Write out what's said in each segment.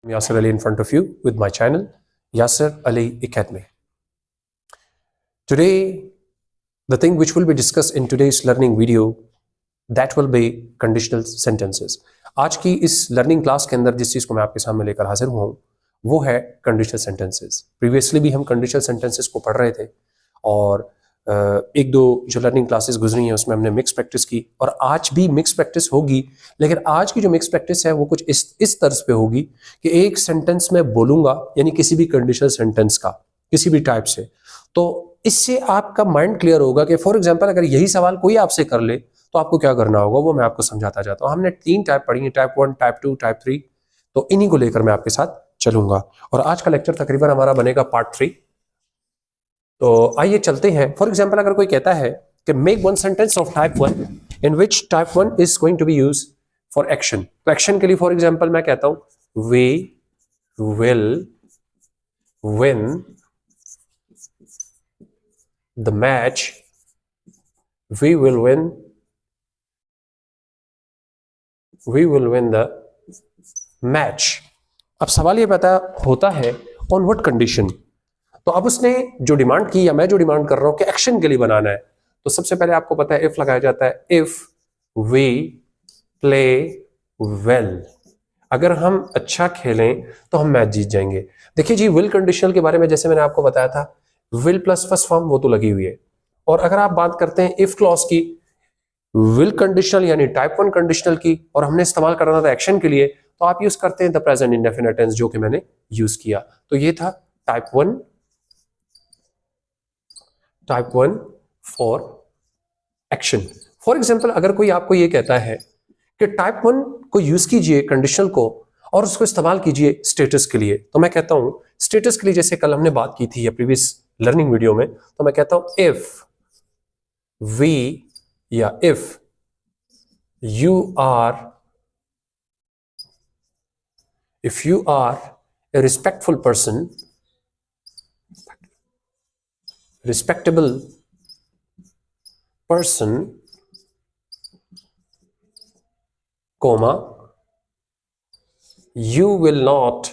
Yasser Ali in front of you with my channel, Yasser Ali Academy. Today, the thing which will be discussed in today's learning video, that will be conditional sentences. आज की इस learning class के अंदर जिस चीज़ को मैं आपके सामने लेकर हाजिर हुआ हूँ वो है कंडीशनल सेंटेंसेस। प्रीवियसली भी हम कंडीशनल सेंटेंसेस को पढ़ रहे थे और एक दो जो लर्निंग क्लासेस गुजरी हैं उसमें हमने मिक्स प्रैक्टिस की और आज भी मिक्स प्रैक्टिस होगी, लेकिन आज की जो मिक्स प्रैक्टिस है वो कुछ इस तर्ज पे होगी कि एक सेंटेंस में बोलूंगा, यानी किसी भी कंडीशनल सेंटेंस का किसी भी टाइप से, तो इससे आपका माइंड क्लियर होगा कि फॉर एग्जाम्पल अगर यही सवाल कोई आपसे कर ले तो आपको क्या करना होगा, वो मैं आपको समझाता जाता हूँ। हमने 3 टाइप पढ़ी है, टाइप 1, टाइप 2, टाइप 3, तो इन्हीं को लेकर मैं आपके साथ चलूंगा और आज का लेक्चर तकरीबन हमारा बनेगा पार्ट 3। तो आइए चलते हैं। फॉर एग्जाम्पल अगर कोई कहता है कि make one sentence of type 1 in which type 1 is going to be use for action, तो एक्शन के लिए फॉर एग्जाम्पल मैं कहता हूं we will win the match, we will win the match. अब सवाल ये पता होता है ऑन व्हाट कंडीशन। तो अब उसने जो डिमांड की या मैं जो डिमांड कर रहा हूं कि एक्शन के लिए बनाना है, तो सबसे पहले आपको पता है इफ लगाया जाता है, इफ वी प्ले वेल, अगर हम अच्छा खेलें तो हम मैच जीत जाएंगे। देखिए जी, विल कंडीशनल के बारे में जैसे मैंने आपको बताया था, विल प्लस फर्स्ट फॉर्म वो तो लगी हुई है, और अगर आप बात करते हैं इफ क्लॉज की, विल कंडीशनल यानी टाइप 1 कंडीशनल की, और हमने इस्तेमाल करना था एक्शन के लिए, तो आप यूज करते हैं द प्रेजेंट इंडेफिनिट टेंस जो कि मैंने यूज किया। तो ये था type 1 for action. For example अगर कोई आपको ये कहता है कि टाइप 1 को यूज कीजिए कंडीशनल को और उसको इस्तेमाल कीजिए स्टेटस के लिए, तो मैं कहता हूं स्टेटस के लिए जैसे कल हमने बात की थी या प्रीवियस लर्निंग वीडियो में, तो मैं कहता हूं इफ वी या if you are a respectful person, respectable person, comma, you will not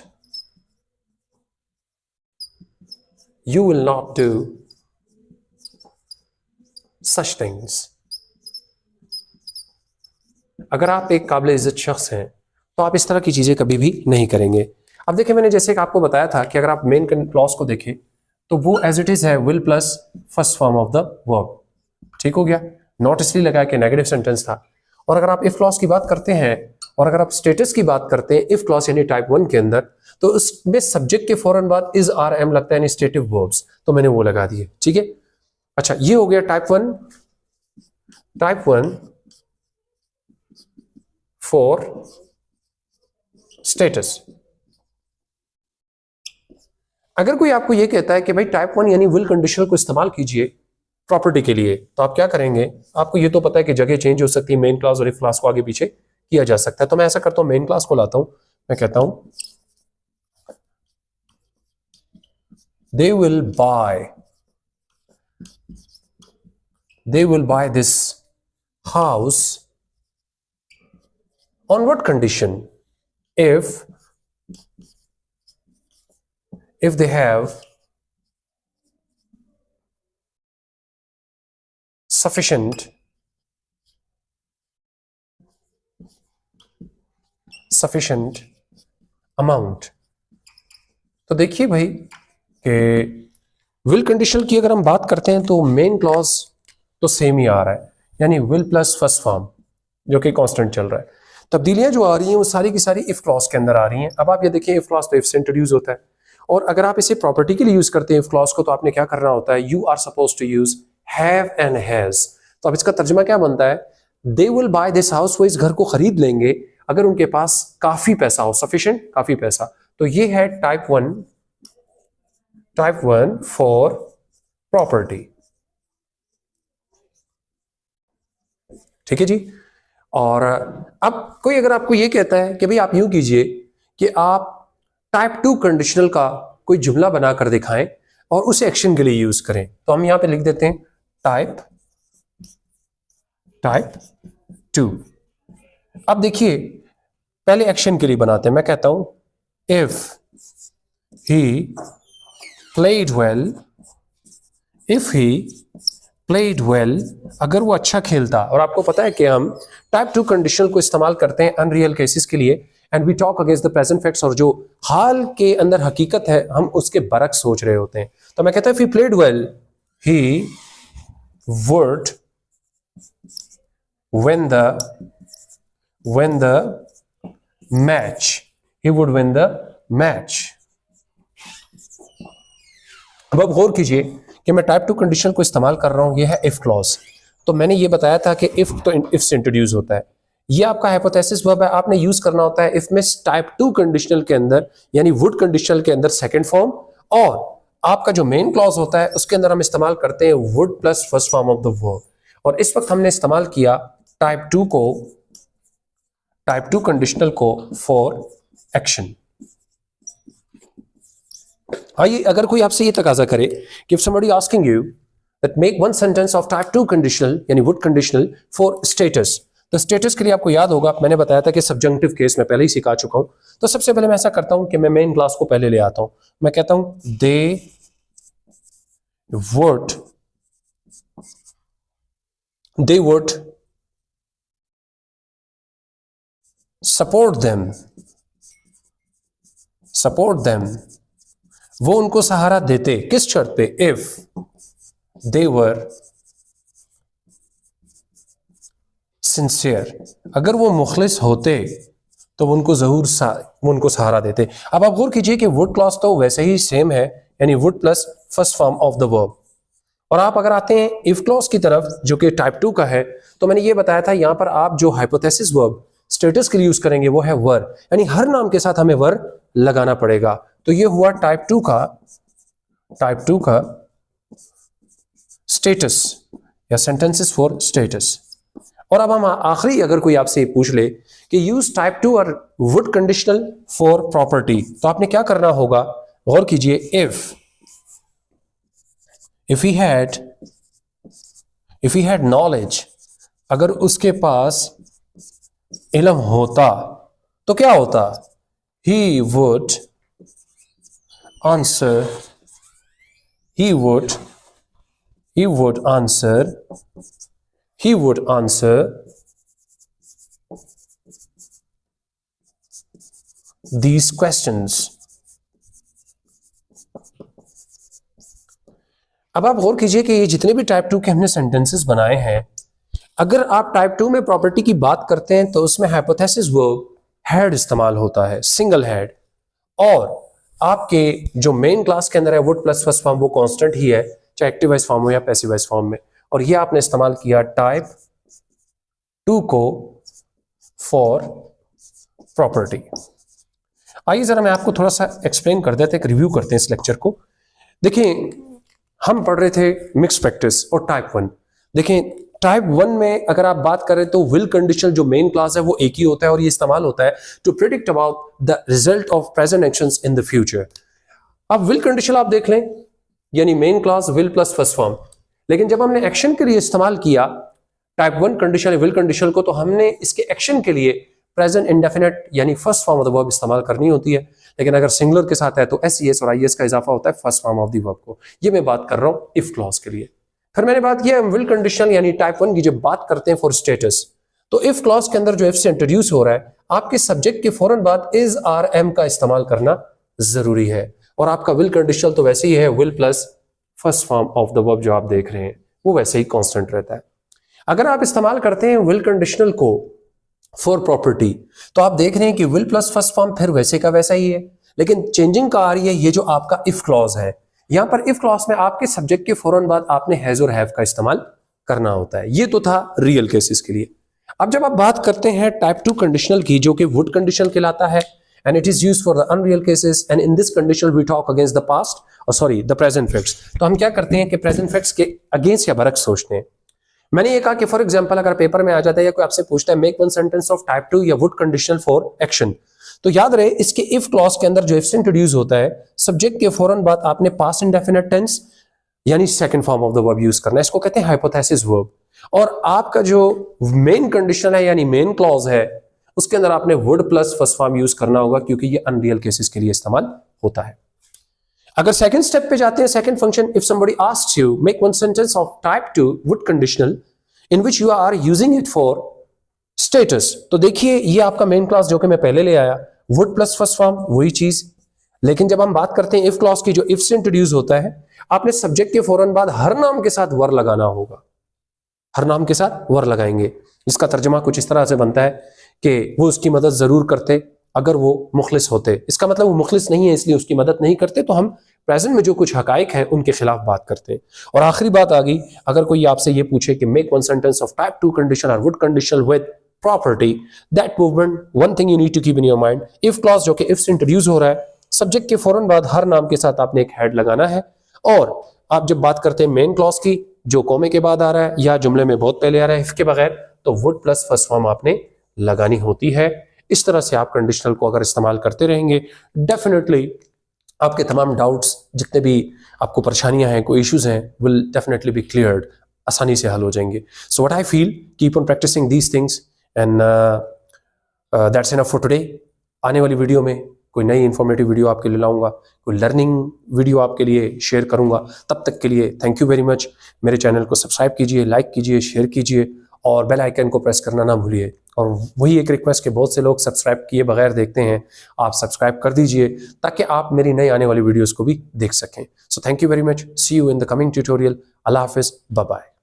do such things। अगर आप एक काबिल इज्जत शख्स हैं तो आप इस तरह की चीजें कभी भी नहीं करेंगे। अब देखिए, मैंने जैसे कि आपको बताया था कि अगर आप मेन क्लॉज को देखें तो वो एज इट इज है will plus first form of the verb. ठीक हो गया, नॉट इसलिए लगाया कि नेगेटिव सेंटेंस था। और अगर आप इफ क्लॉज की बात करते हैं और अगर आप स्टेटस की बात करते हैं इफ क्लॉज यानी टाइप 1 के अंदर, तो उसमें सब्जेक्ट के फौरन बाद इज आर एम लगता है यानी स्टेटिव वर्ब्स, तो मैंने वो लगा दिए। ठीक है, अच्छा ये हो गया टाइप 1 फॉर स्टेटस। अगर कोई आपको यह कहता है कि भाई टाइप 1 यानी विल कंडीशनल को इस्तेमाल कीजिए प्रॉपर्टी के लिए, तो आप क्या करेंगे? आपको ये तो पता है कि जगह चेंज हो सकती है, मेन क्लास और इफ क्लास को आगे पीछे किया जा सकता है। तो मैं ऐसा करता हूं, मेन क्लास को लाता हूं, मैं कहता हूं दे will buy this house on what condition, if they have sufficient amount। तो देखिए भाई कि विल कंडीशनल की अगर हम बात करते हैं तो मेन क्लॉज तो सेम ही आ रहा है, यानी विल प्लस फर्स्ट फॉर्म जो कि कांस्टेंट चल रहा है। तब्दीलियां जो आ रही हैं वो सारी की सारी इफ क्लॉज के अंदर आ रही हैं। अब आप ये देखिए, इफ क्लॉज तो इफ से इंट्रोड्यूस होता है, और अगर आप इसे प्रॉपर्टी के लिए यूज करते हैं इफ क्लॉज को, तो आपने क्या करना होता है, you are suppose to use have and has. तो अब इसका तर्जुमा क्या बनता है, they will buy this house, वो इस घर को खरीद लेंगे अगर उनके पास काफी पैसा हो, सफिशिएंट काफी पैसा। तो ये है टाइप 1 फॉर प्रॉपर्टी। ठीक है जी। और अब कोई अगर आपको ये कहता है कि भाई आप यूं कीजिए कि आप टाइप 2 कंडीशनल का कोई जुमला बनाकर दिखाएं और उसे एक्शन के लिए यूज करें, तो हम यहां पे लिख देते हैं टाइप 2। अब देखिए, पहले एक्शन के लिए बनाते हैं। मैं कहता हूं if he played well, if he played well, अगर वो अच्छा खेलता। और आपको पता है कि हम टाइप 2 कंडीशनल को इस्तेमाल करते हैं अनरियल केसेस के लिए, and we talk against the present facts, और जो हाल के अंदर हकीकत है हम उसके बरक्स सोच रहे होते हैं। तो मैं कहता हूं if he played well, he would win the match, he would win the match। अब आप गौर कीजिए कि मैं टाइप 2 कंडीशन को इस्तेमाल कर रहा हूं, ये है इफ क्लॉज। तो मैंने ये बताया था कि इफ तो इफ से इंट्रोड्यूस होता है, ये आपका हाइपोथेसिस वर्ब है, आपने यूज करना होता है इफ में टाइप 2 कंडीशनल के अंदर, यानी वुड कंडीशनल के अंदर सेकंड फॉर्म, और आपका जो मेन क्लॉज होता है उसके अंदर हम इस्तेमाल करते हैं would plus first form of the verb. और इस वक्त हमने इस्तेमाल किया टाइप 2 कंडीशनल को फॉर एक्शन। आइए, अगर कोई आपसे ये तकाजा करे कि if somebody asking you that make one sentence of type 2 conditional यानी would conditional for status, तो स्टेटस के लिए आपको याद होगा मैंने बताया था कि सब्जंक्टिव केस में पहले ही सिखा चुका हूं। तो सबसे पहले मैं ऐसा करता हूं कि मैं मेन क्लास को पहले ले आता हूं, मैं कहता हूं they would support them, वो उनको सहारा देते, किस शर्त पे, if they were sincere, अगर वो मुखलिस होते तो वो उनको सहारा देते। अब आप गौर कीजिए कि वुड क्लॉज तो वैसे ही सेम है, यानी would plus first form of the verb. और आप अगर आते हैं इफ क्लॉज की तरफ जो कि टाइप 2 का है, तो मैंने ये बताया था यहां पर आप जो हाइपोथेसिस वर्ब स्टेटस के लिए यूज करेंगे वो है वर, यानी हर नाम के साथ हमें वर लगाना पड़ेगा। तो ये हुआ टाइप 2 का स्टेटस या सेंटेंसेस फॉर स्टेटस। और अब हम आखिरी, अगर कोई आपसे पूछ ले कि यूज टाइप 2 और वुड कंडीशनल फॉर प्रॉपर्टी, तो आपने क्या करना होगा, गौर कीजिए, if he had knowledge, अगर उसके पास इल्म होता तो क्या होता, he would answer these questions। अब आप गौर कीजिए कि ये जितने भी टाइप 2 के हमने सेंटेंसेस बनाए हैं, अगर आप टाइप 2 में प्रॉपर्टी की बात करते हैं तो उसमें हाइपोथेसिस वर्ब हैड इस्तेमाल होता है, सिंगल हैड, और आपके जो मेन क्लास के अंदर है वुड प्लस फर्स्ट फॉर्म वो कांस्टेंट ही है, चाहे एक्टिवाइज फॉर्म हो या पैसिवाइज फॉर्म में, और ये आपने इस्तेमाल किया टाइप 2 को फॉर प्रॉपर्टी। आइए जरा मैं आपको थोड़ा सा एक्सप्लेन कर देते हैं, एक रिव्यू करते हैं इस लेक्चर को। देखिए, हम पढ़ रहे थे मिक्स प्रैक्टिस और टाइप 1। देखिए, टाइप 1 में अगर आप बात करें तो विल कंडीशनल जो मेन क्लास है वो एक ही होता है, और ये इस्तेमाल होता है to predict about the result of present actions in the future. अब विल कंडीशनल आप देख लें, यानी main clause will plus first form, लेकिन जब हमने एक्शन के लिए इस्तेमाल किया टाइप 1 कंडीशनल विल कंडीशनल को, तो हमने इसके एक्शन के लिए प्रेजेंट इंडेफिनिट यानी first form of the verb इस्तेमाल करनी होती है। लेकिन अगर सिंगुलर के साथ है तो एस और आई का इजाफा होता है first form of the verb को। ये मैं बात कर रहा हूं इफ क्लॉज के लिए। फिर मैंने बात किया विल कंडीशनल यानी टाइप 1 की जब बात करते हैं फॉर स्टेटस, तो इफ क्लॉज के अंदर जो इफ से इंट्रोड्यूस हो रहा है, आपके सब्जेक्ट के फौरन बाद इज आर एम का इस्तेमाल करना जरूरी है। और आपका विल कंडीशनल तो वैसे ही है will plus first form of the verb, जो आप देख रहे हैं वो वैसे ही कांस्टेंट रहता है। अगर आप इस्तेमाल करते हैं विल कंडीशनल को फॉर प्रॉपर्टी, तो आप देख रहे हैं कि विल प्लस फर्स्ट फॉर्म फिर वैसे का वैसा ही है, लेकिन चेंजिंग का आ रही है ये जो आपका इफ क्लॉज है। यहां पर इफ क्लॉज में आपके सब्जेक्ट के फौरन बाद आपने हैज और हैव का इस्तेमाल करना होता है। ये तो था रियल केसेस के लिए। अब जब आप बात करते हैं टाइप 2 कंडीशनल की, जो कि वुड कंडीशनल कहलाता है, and it is used for the unreal cases, and in this conditional we talk against the past the present facts. तो हम क्या करते हैं कि प्रेजेंट फैक्ट्स के अगेंस्ट या बरक्स सोचते हैं। मैंने ये कहा कि फॉर एग्जांपल अगर पेपर में आ जाता है या कोई आपसे पूछता है make one sentence of type 2 या वुड कंडीशनल फॉर एक्शन, तो याद रहे इसके इफ क्लॉज के अंदर जो इफ से इंट्रोड्यूस होता है, सब्जेक्ट के फौरन बाद आपने पास्ट इंडेफिनिट टेंस यानी second form of the verb use करना है। इसको कहते हैं हाइपोथेसिस वर्ब। और आपका जो मेन कंडीशन है यानी मेन क्लॉज है, उसके अंदर आपने would plus first form use करना होगा, क्योंकि ये अनरियल केसेस के लिए इस्तेमाल होता है। अगर सेकंड स्टेप पे जाते हैं, second function, if somebody asks you make one sentence of type 2 would conditional in which you are using it for status, तो देखिए ये आपका मेन क्लास जो कि मैं पहले ले आया, वुड प्लस फर्स्ट फॉर्म वही चीज। लेकिन जब हम बात करते हैं इफ क्लॉज की, जो इफ से इंट्रोड्यूस होता है, आपने सब्जेक्ट के फौरन बाद हर नाम के साथ वर लगाना होगा, हर नाम के साथ वर लगाएंगे। इसका तर्जमा कुछ इस तरह से बनता है कि वो उसकी मदद जरूर करते अगर वो मुखलिस होते। इसका मतलब वो मुखलिस नहीं है इसलिए उसकी मदद नहीं करते, तो हम प्रेजेंट में जो कुछ हकाइक हैं उनके खिलाफ बात करते हैं। और आखिरी बात आ गई, अगर कोई आपसे ये पूछे कि make one sentence of type 2 condition और would conditional with property, that movement one thing you need to keep in your mind, if clause जो कि इफ से इंट्रोड्यूस हो रहा है, सब्जेक्ट के फौरन बाद हर नाम के साथ आपने एक हेड लगाना है। और आप जब बात करते हैं मेन क्लॉज की, जो कॉमे के बाद आ रहा है या जुमले में बहुत पहले आ रहा है इफ के बगैर, तो वुड प्लस फर्स्ट फॉर्म आपने लगानी होती है। इस तरह से आप कंडीशनल को अगर इस्तेमाल करते रहेंगे, डेफिनेटली आपके तमाम डाउट्स, जितने भी आपको परेशानियां हैं, कोई इश्यूज हैं, विल डेफिनेटली बी क्लियर्ड, आसानी से हल हो जाएंगे। So what I feel, keep on practicing these things and that's enough for today. आने वाली वीडियो में कोई नई इंफॉर्मेटिव वीडियो आपके लिए लाऊंगा, कोई लर्निंग वीडियो आपके लिए शेयर करूंगा। तब तक के लिए थैंक यू वेरी मच। मेरे चैनल को सब्सक्राइब कीजिए, लाइक कीजिए, शेयर कीजिए और बेल आइकन को प्रेस करना ना भूलिए। और वही एक रिक्वेस्ट कि बहुत से लोग सब्सक्राइब किए बगैर देखते हैं, आप सब्सक्राइब कर दीजिए ताकि आप मेरी नई आने वाली वीडियोस को भी देख सकें। So thank you very much, see you in the coming tutorial. अल्लाह हाफिज, बाय बाय।